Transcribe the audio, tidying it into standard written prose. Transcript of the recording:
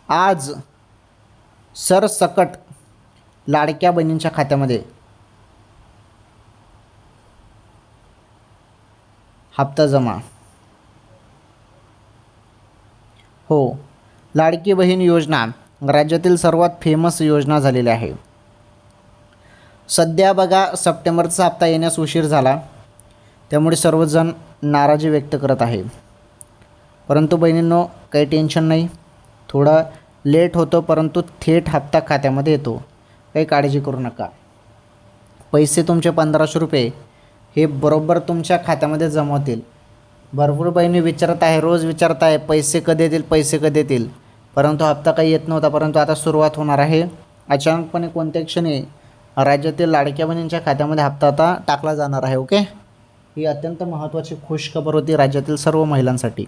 आज सरसकट लाडक्या बहिणींच्या खात्यामध्ये हप्ता जमा. हो, लाडकी बहीण योजना राज्यातील सर्वात फेमस योजना झालेली आहे. सध्या बघा, सप्टेंबरचा हप्ता येण्यास उशीर झाला, त्यामुळे सर्वजण नाराजी व्यक्त करत आहे. परंतु बहिणींनो, काही टेन्शन नाही, थोडा लेट होतो परंतु थेट हप्ता खात्यामध्ये येतो. काही काळजी करू नका. पैसे तुमचे 1500 रुपये हे बरोबर तुमच्या खात्यामध्ये जमा होतील. भरपूर बहिणी विचारत आहे, रोज विचारत आहे, पैसे कधी येतील, पैसे कधी येतील. परंतु हप्ता काही येत नव्हता, परंतु आता सुरुवात होणार आहे. अचानकपणे कोणत्याही क्षणी राज्यातील लाडक्या बहिणींच्या खात्यामध्ये हप्ता आता टाकला जाणार आहे. ओके, ही अत्यंत महत्त्वाची खुशखबर होती राज्यातील सर्व महिलांसाठी.